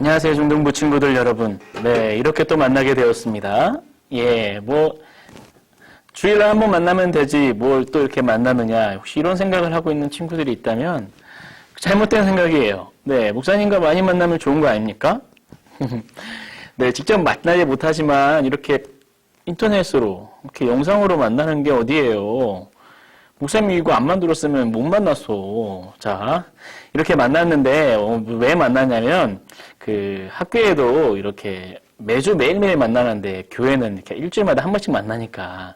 안녕하세요, 중등부 친구들 여러분. 네, 이렇게 또 만나게 되었습니다. 예, 주일날 한번 만나면 되지, 뭘 또 이렇게 만나느냐. 혹시 이런 생각을 하고 있는 친구들이 있다면, 잘못된 생각이에요. 네, 목사님과 많이 만나면 좋은 거 아닙니까? 네, 직접 만나지 못하지만, 이렇게 인터넷으로, 이렇게 영상으로 만나는 게 어디예요? 목사님이 이거 안 만들었으면 못 만났어. 자, 이렇게 만났는데, 왜 만났냐면, 학교에도 이렇게 매주 매일매일 만나는데, 교회는 이렇게 일주일마다 한 번씩 만나니까,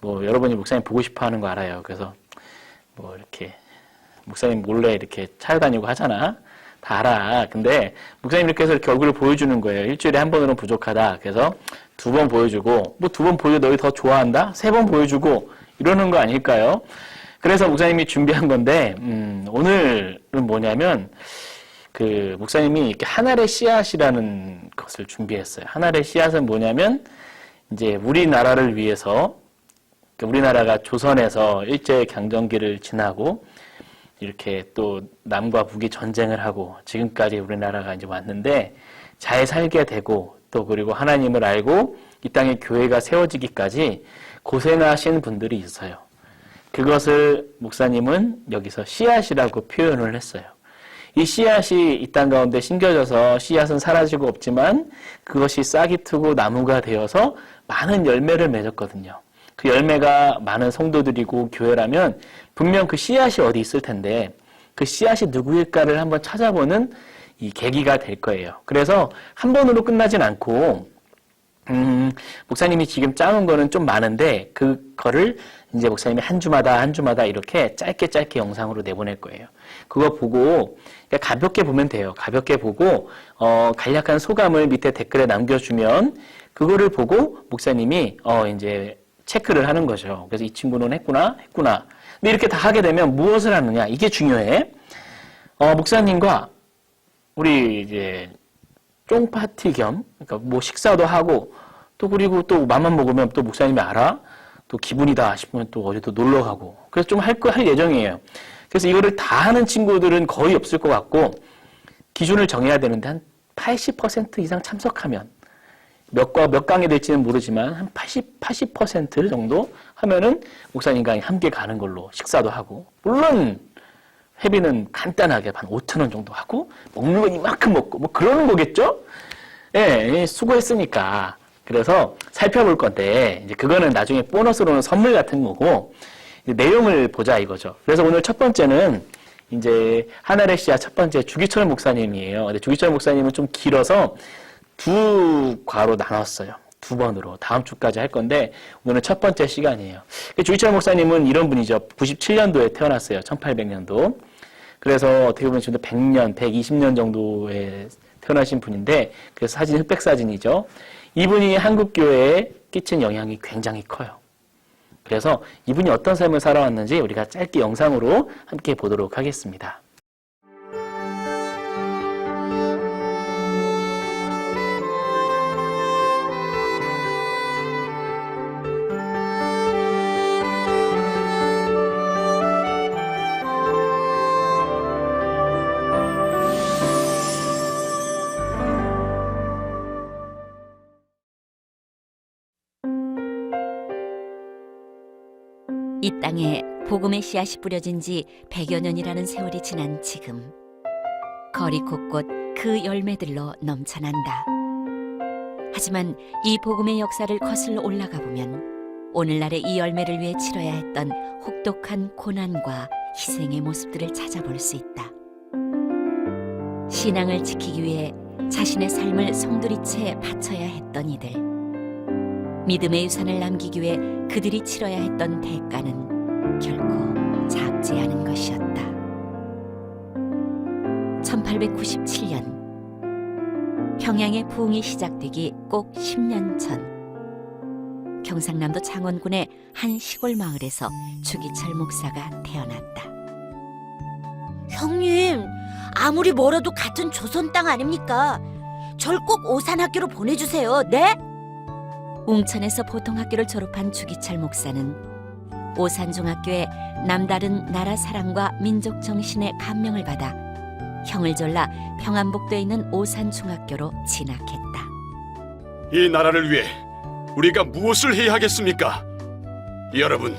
여러분이 목사님 보고 싶어 하는 거 알아요. 그래서, 이렇게, 목사님 몰래 이렇게 찾아다니고 하잖아. 다 알아. 근데, 목사님 이렇게 해서 이렇게 얼굴을 보여주는 거예요. 일주일에 한 번으로는 부족하다. 그래서, 2번 보여주고, 2번 보여줘 너희 더 좋아한다? 3번 보여주고, 이러는 거 아닐까요? 그래서 목사님이 준비한 건데, 오늘은 뭐냐면, 목사님이 이렇게 하늘의 씨앗이라는 것을 준비했어요. 하늘의 씨앗은 뭐냐면, 이제 우리나라를 위해서, 우리나라가 조선에서 일제강점기를 지나고, 이렇게 또 남과 북이 전쟁을 하고, 지금까지 우리나라가 이제 왔는데, 잘 살게 되고, 또 그리고 하나님을 알고, 이 땅에 교회가 세워지기까지 고생하신 분들이 있어요. 그것을 목사님은 여기서 씨앗이라고 표현을 했어요. 이 씨앗이 이 땅 가운데 심겨져서 씨앗은 사라지고 없지만 그것이 싹이 트고 나무가 되어서 많은 열매를 맺었거든요. 그 열매가 많은 성도들이고 교회라면 분명 그 씨앗이 어디 있을 텐데 그 씨앗이 누구일까를 한번 찾아보는 이 계기가 될 거예요. 그래서 한 번으로 끝나진 않고 목사님이 지금 짜온 거는 좀 많은데, 그거를 이제 목사님이 한 주마다 이렇게 짧게 영상으로 내보낼 거예요. 그거 보고, 가볍게 보면 돼요. 가볍게 보고, 간략한 소감을 밑에 댓글에 남겨주면, 그거를 보고 목사님이, 이제 체크를 하는 거죠. 그래서 이 친구는 했구나. 근데 이렇게 다 하게 되면 무엇을 하느냐? 이게 중요해. 목사님과 우리 이제, 쫑파티 겸, 그러니까 식사도 하고, 또 그리고 또 맘만 먹으면 또 목사님이 알아? 또 기분이다 싶으면 또 어디 또 놀러 가고. 그래서 좀 할 예정이에요. 그래서 이거를 다 하는 친구들은 거의 없을 것 같고, 기준을 정해야 되는데 한 80% 이상 참석하면, 몇 강이 될지는 모르지만, 한 80% 정도 하면은 목사님과 함께 가는 걸로 식사도 하고, 물론, 회비는 간단하게 한 5,000원 정도 하고 먹는 건 이만큼 먹고 그러는 거겠죠? 예, 수고했으니까. 그래서 살펴볼 건데 이제 그거는 나중에 보너스로는 선물 같은 거고 내용을 보자 이거죠. 그래서 오늘 첫 번째는 이제 하늘의 씨앗 첫 번째 주기철 목사님이에요. 근데 주기철 목사님은 좀 길어서 2과로 나눴어요. 2번으로 다음 주까지 할 건데 오늘은 첫 번째 시간이에요. 주기철 목사님은 이런 분이죠. 97년도에 태어났어요. 1800년도. 그래서 어떻게 보면 지금 100년, 120년 정도에 태어나신 분인데 그래서 사진 흑백 사진이죠. 이분이 한국교회에 끼친 영향이 굉장히 커요. 그래서 이분이 어떤 삶을 살아왔는지 우리가 짧게 영상으로 함께 보도록 하겠습니다. 이 땅에 복음의 씨앗이 뿌려진 지 100여 년이라는 세월이 지난 지금 거리 곳곳 그 열매들로 넘쳐난다. 하지만 이 복음의 역사를 거슬러 올라가 보면 오늘날의 이 열매를 위해 치러야 했던 혹독한 고난과 희생의 모습들을 찾아볼 수 있다. 신앙을 지키기 위해 자신의 삶을 송두리째 바쳐야 했던 이들, 믿음의 유산을 남기기 위해 그들이 치러야 했던 대가는 결코 작지 않은 것이었다. 1897년 평양의 부흥이 시작되기 꼭 10년 전 경상남도 창원군의 한 시골 마을에서 주기철 목사가 태어났다. 형님, 아무리 멀어도 같은 조선 땅 아닙니까? 절 꼭 오산학교로 보내주세요. 네? 웅천에서 보통학교를 졸업한 주기철 목사는 오산중학교에 남다른 나라 사랑과 민족 정신의 감명을 받아 형을 졸라 평안북도에 있는 오산중학교로 진학했다. 이 나라를 위해 우리가 무엇을 해야 하겠습니까? 여러분,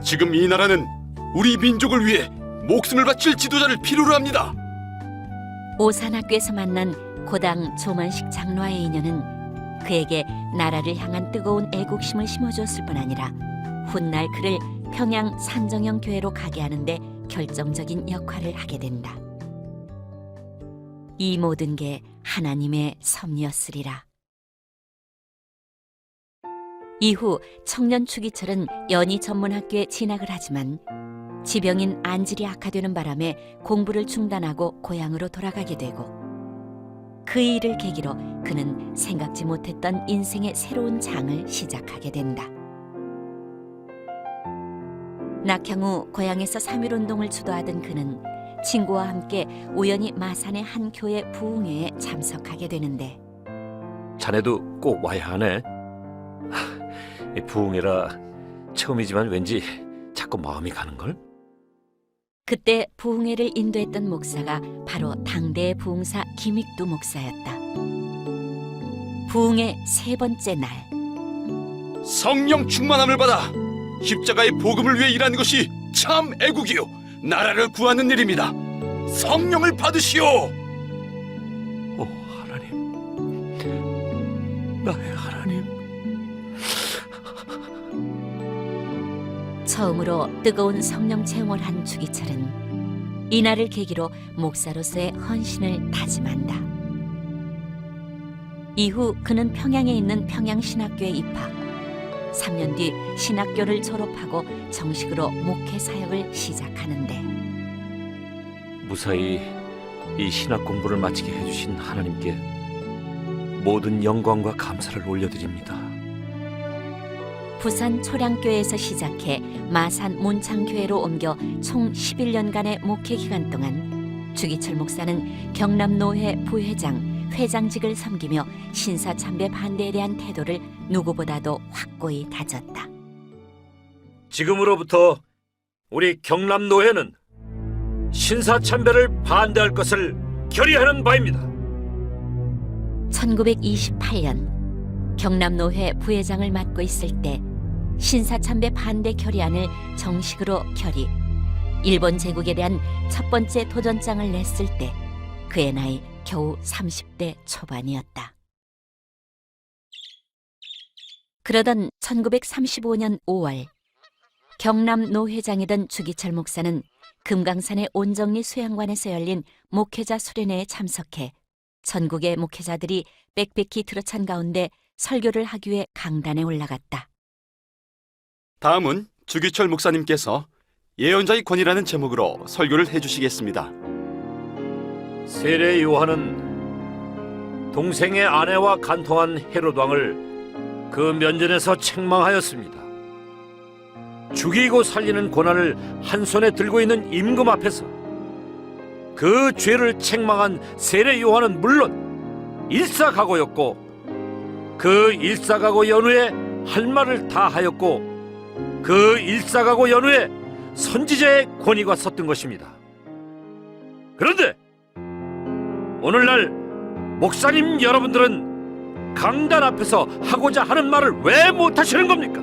지금 이 나라는 우리 민족을 위해 목숨을 바칠 지도자를 필요로 합니다. 오산학교에서 만난 고당 조만식 장로와의 인연은 그에게 나라를 향한 뜨거운 애국심을 심어주었을 뿐 아니라 훗날 그를 평양 산정형 교회로 가게 하는데 결정적인 역할을 하게 된다. 이 모든 게 하나님의 섭리였으리라. 이후 청년 추기철은 연희 전문학교에 진학을 하지만 지병인 안질이 악화되는 바람에 공부를 중단하고 고향으로 돌아가게 되고 그 일을 계기로 그는 생각지 못했던 인생의 새로운 장을 시작하게 된다. 낙향 후 고향에서 3.1운동을 주도하던 그는 친구와 함께 우연히 마산의 한 교회 부흥회에 참석하게 되는데 자네도 꼭 와야 하네. 이 부흥회라 처음이지만 왠지 자꾸 마음이 가는걸? 그때 부흥회를 인도했던 목사가 바로 당대의 부흥사 김익두 목사였다. 부흥회 세 번째 날, 성령 충만함을 받아 십자가의 복음을 위해 일하는 것이 참 애국이요 나라를 구하는 일입니다. 성령을 받으시오. 오 하나님, 나의 하나님. 처음으로 뜨거운 성령 체험을 한 주기철은 이날을 계기로 목사로서의 헌신을 다짐한다. 이후 그는 평양에 있는 평양신학교에 입학. 3년 뒤 신학교를 졸업하고 정식으로 목회 사역을 시작하는데 무사히 이 신학 공부를 마치게 해주신 하나님께 모든 영광과 감사를 올려드립니다. 부산 초량교회에서 시작해 마산 문창교회로 옮겨 총 11년간의 목회 기간 동안 주기철 목사는 경남노회 부회장, 회장직을 섬기며 신사참배 반대에 대한 태도를 누구보다도 확고히 다졌다. 지금으로부터 우리 경남노회는 신사참배를 반대할 것을 결의하는 바입니다. 1928년 경남노회 부회장을 맡고 있을 때 신사참배 반대 결의안을 정식으로 결의, 일본 제국에 대한 첫 번째 도전장을 냈을 때 그의 나이 겨우 30대 초반이었다. 그러던 1935년 5월 경남 노회장이던 주기철 목사는 금강산의 온정리 수양관에서 열린 목회자 수련회에 참석해 전국의 목회자들이 빽빽히 들어찬 가운데 설교를 하기 위해 강단에 올라갔다. 다음은 주기철 목사님께서 예언자의 권위라는 제목으로 설교를 해주시겠습니다. 세례 요한은 동생의 아내와 간통한 헤롯 왕을 그 면전에서 책망하였습니다. 죽이고 살리는 고난을 한 손에 들고 있는 임금 앞에서 그 죄를 책망한 세례 요한은 물론 일사각오였고 그 일사각오 연후에 할 말을 다 하였고 그 일사각오 연후에 선지자의 권위가 섰던 것입니다. 그런데 오늘날 목사님 여러분들은 강단 앞에서 하고자 하는 말을 왜 못하시는 겁니까?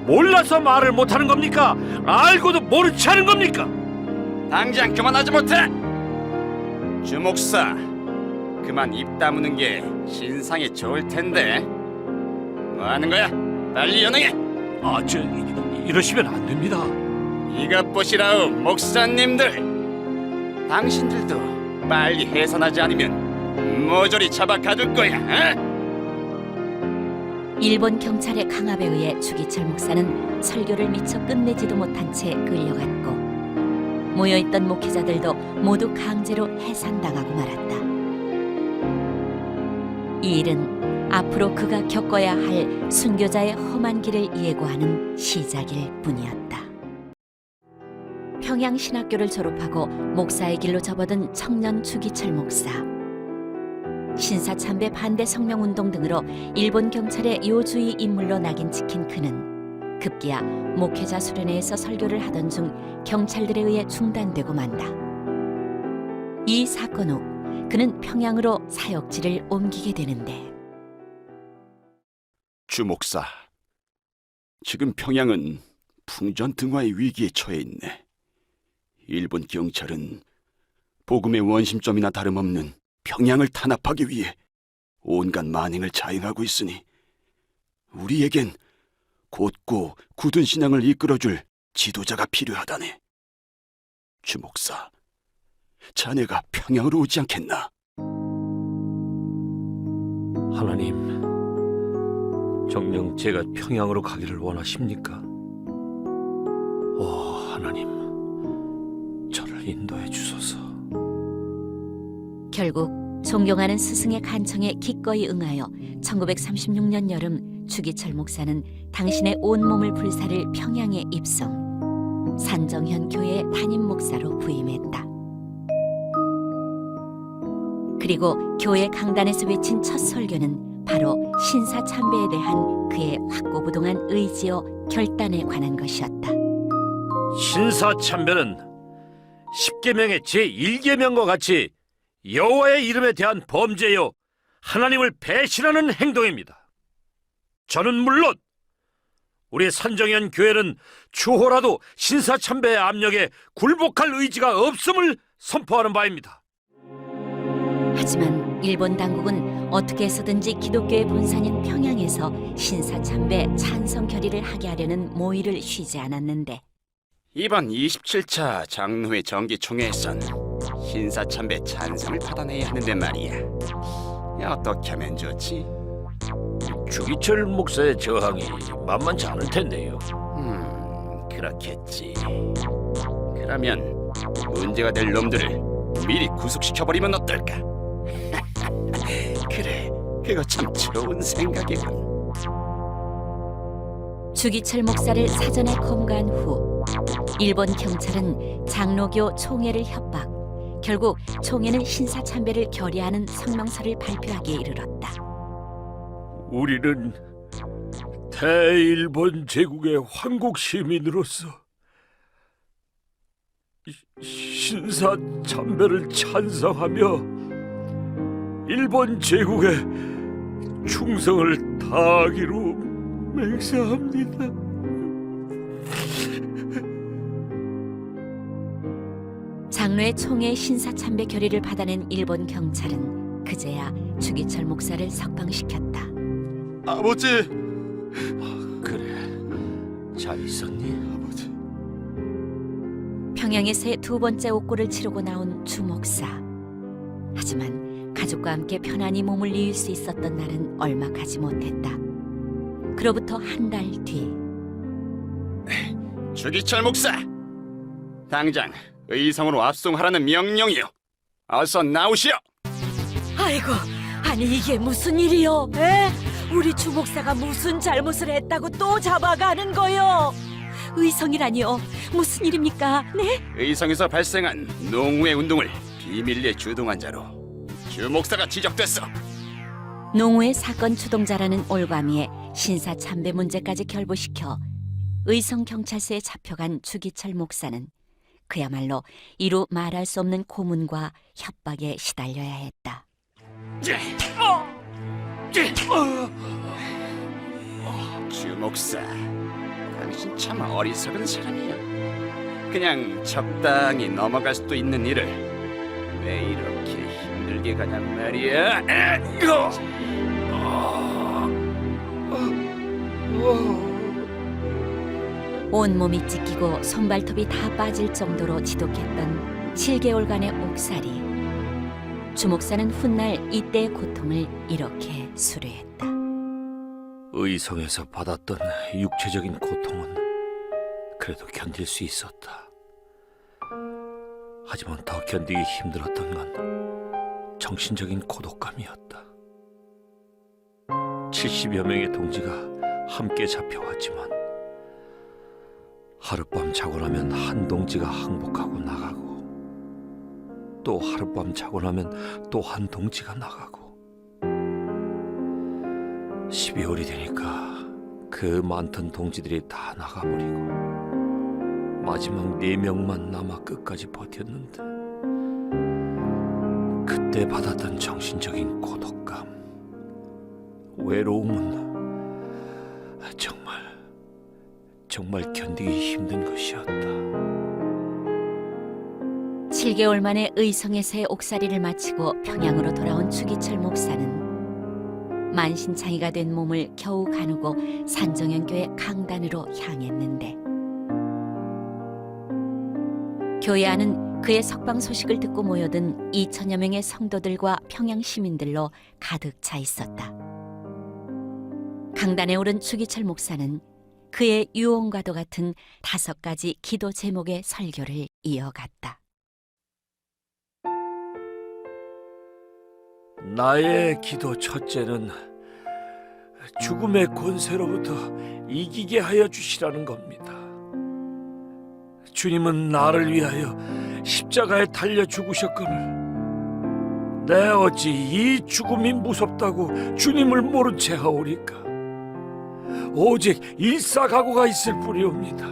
몰라서 말을 못하는 겁니까? 알고도 모른 체 하는 겁니까? 당장 그만하지 못해! 주 목사, 그만 입 다무는 게 신상에 좋을 텐데 뭐 하는 거야? 빨리 연행해! 이러시면 안 됩니다. 이것 보시라우 목사님들, 당신들도 빨리 해산하지 않으면 모조리 잡아 가둘 거야. 어? 일본 경찰의 강압에 의해 주기철 목사는 설교를 미처 끝내지도 못한 채 끌려갔고 모여있던 목회자들도 모두 강제로 해산당하고 말았다. 이 일은 앞으로 그가 겪어야 할 순교자의 험한 길을 예고하는 시작일 뿐이었다. 평양신학교를 졸업하고 목사의 길로 접어든 청년 주기철 목사. 신사참배 반대 성명운동 등으로 일본 경찰의 요주의 인물로 낙인 찍힌 그는 급기야 목회자 수련회에서 설교를 하던 중 경찰들에 의해 중단되고 만다. 이 사건 후 그는 평양으로 사역지를 옮기게 되는데 주 목사, 지금 평양은 풍전등화의 위기에 처해 있네. 일본 경찰은 복음의 원심점이나 다름없는 평양을 탄압하기 위해 온갖 만행을 자행하고 있으니 우리에겐 곧고 굳은 신앙을 이끌어줄 지도자가 필요하다네. 주 목사, 자네가 평양으로 오지 않겠나? 하나님, 정녕 제가 평양으로 가기를 원하십니까? 오 하나님, 저를 인도해 주소서. 결국 존경하는 스승의 간청에 기꺼이 응하여 1936년 여름 주기철 목사는 당신의 온몸을 불사를 평양에 입성, 산정현 교회 담임 목사로 부임했다. 그리고 교회 강단에서 외친 첫 설교는 바로 신사참배에 대한 그의 확고부동한 의지요 결단에 관한 것이었다. 신사참배는 십계명의 제1계명과 같이 여호와의 이름에 대한 범죄요 하나님을 배신하는 행동입니다. 저는 물론 우리 산정현 교회는 추호라도 신사참배의 압력에 굴복할 의지가 없음을 선포하는 바입니다. 하지만 일본 당국은 어떻게 해서든지 기독교의 본산인 평양에서 신사참배 찬성 결의를 하게 하려는 모의를 쉬지 않았는데 이번 27차 장로회 정기총회에선 신사참배 찬성을 받아내야 하는데 말이야. 어떻게 하면 좋지? 주기철 목사의 저항이 만만치 않을 텐데요. 그렇겠지. 그러면 문제가 될 놈들을 미리 구속시켜버리면 어떨까? 그래, 그거 참 좋은 생각이군. 주기철 목사를 사전에 검거한 후 일본 경찰은 장로교 총회를 협박, 결국 총회는 신사참배를 결의하는 성명서를 발표하기에 이르렀다. 우리는 대일본 제국의 황국 시민으로서 신사참배를 찬성하며 일본 제국에 충성을 다하기로 맹세합니다. 장로의 총회 신사참배 결의를 받아낸 일본 경찰은 그제야 주기철 목사를 석방시켰다. 아버지! 그래, 잘 있었니? 아버지. 평양에서의 두 번째 옥고를 치르고 나온 주 목사. 하지만 가족과 함께 편안히 몸을 이을 수 있었던 날은 얼마 가지 못했다. 그로부터 한 달 뒤 주기철 목사! 당장 의성으로 압송하라는 명령이요. 어서 나오시오! 아이고, 아니 이게 무슨 일이요? 에? 우리 주 목사가 무슨 잘못을 했다고 또 잡아가는 거요? 의성이라니요? 무슨 일입니까? 네? 의성에서 발생한 농우회 운동을 비밀리에 주동한 자로 주 목사가 지적됐어. 농우의 사건 주동자라는 올가미에 신사참배 문제까지 결부시켜 의성 경찰서에 잡혀간 주기철 목사는 그야말로 이루 말할 수 없는 고문과 협박에 시달려야 했다. 주 목사, 당신 참 어리석은 사람이야. 그냥 적당히 넘어갈 수도 있는 일을 왜 이렇게 힘들게 가냔 말이야. 온몸이 찢기고 손발톱이 다 빠질 정도로 지독했던 7개월간의 옥살이. 주 목사는 훗날 이때의 고통을 이렇게 수료했다. 의성에서 받았던 육체적인 고통은 그래도 견딜 수 있었다. 하지만 더 견디기 힘들었던 건 정신적인 고독감이었다. 70여 명의 동지가 함께 잡혀왔지만 하룻밤 자고 나면 한 동지가 항복하고 나가고 또 하룻밤 자고 나면 또 한 동지가 나가고 12월이 되니까 그 많던 동지들이 다 나가버리고 마지막 4명만 남아 끝까지 버텼는데 그때 받았던 정신적인 고독감, 외로움은 정말 견디기 힘든 것이었다. 7개월 만에 의성에서의 옥살이를 마치고 평양으로 돌아온 주기철 목사는 만신창이가 된 몸을 겨우 가누고 산정연교회 강단으로 향했는데 교회 안은 그의 석방 소식을 듣고 모여든 2천여 명의 성도들과 평양 시민들로 가득 차 있었다. 강단에 오른 주기철 목사는 그의 유언과도 같은 5가지 기도 제목의 설교를 이어갔다. 나의 기도 첫째는 죽음의 권세로부터 이기게 하여 주시라는 겁니다. 주님은 나를 위하여 십자가에 달려 죽으셨거늘 내 어찌 이 죽음이 무섭다고 주님을 모른 채 하오리까. 오직 일사각오가 있을 뿐이옵니다.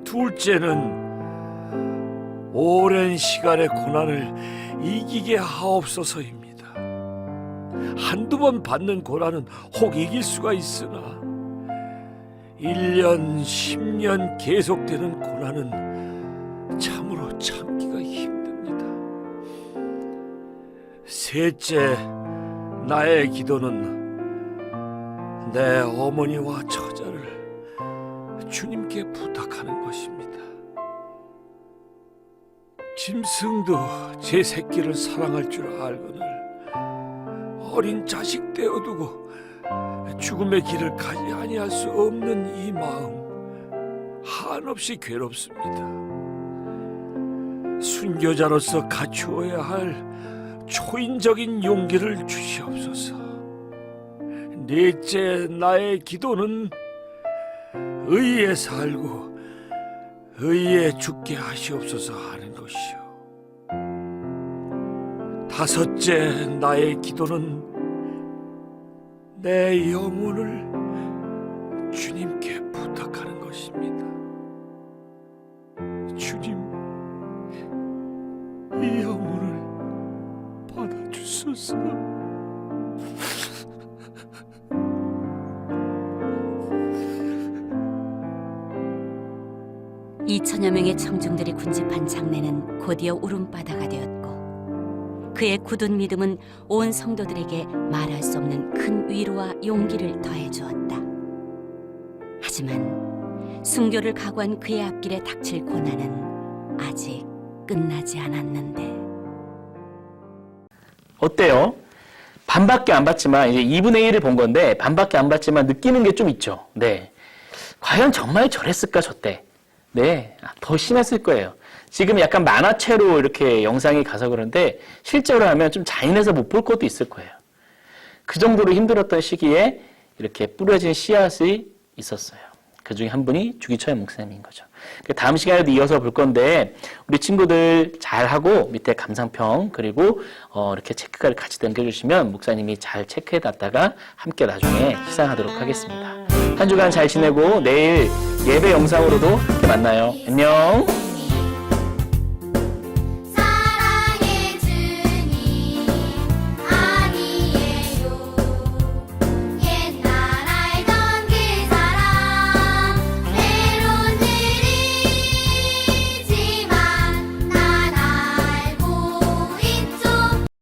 둘째는 오랜 시간의 고난을 이기게 하옵소서입니다. 한두 번 받는 고난은 혹 이길 수가 있으나 1년, 10년 계속되는 고난은 참으로 참기가 힘듭니다. 셋째, 나의 기도는 내 어머니와 처자를 주님께 부탁하는 것입니다. 짐승도 제 새끼를 사랑할 줄 알거늘 어린 자식 떼어두고 죽음의 길을 가지 아니할 수 없는 이 마음 한없이 괴롭습니다. 순교자로서 갖추어야 할 초인적인 용기를 주시옵소서. 넷째, 나의 기도는 의에 살고 의에 죽게 하시옵소서 하는 것이요. 다섯째, 나의 기도는 내 영혼을 주님께 부탁하는 것입니다. 주님, 이 영혼을 받아주소서. 2천여 명의 청중들이 군집한 장례는 곧이어 울음바다가 되었고 그의 굳은 믿음은 온 성도들에게 말할 수 없는 큰 위로와 용기를 더해 주었다. 하지만 순교를 각오한 그의 앞길에 닥칠 고난은 아직 끝나지 않았는데 어때요? 반밖에 안 받지만 이제 2분의 1을 본 건데 반밖에 안 받지만 느끼는 게 좀 있죠. 네, 과연 정말 저랬을까 저때? 네, 더 심했을 거예요. 지금 약간 만화체로 이렇게 영상이 가서 그런데 실제로 하면 좀 잔인해서 못 볼 것도 있을 거예요. 그 정도로 힘들었던 시기에 이렇게 뿌려진 씨앗이 있었어요. 그 중에 한 분이 주기철 목사님인 거죠. 다음 시간에도 이어서 볼 건데 우리 친구들 잘하고 밑에 감상평 그리고 이렇게 체크를 같이 남겨주시면 목사님이 잘 체크해놨다가 함께 나중에 시상하도록 하겠습니다. 한 주간 잘 지내고 내일 예배 영상으로도 함께 만나요. 안녕.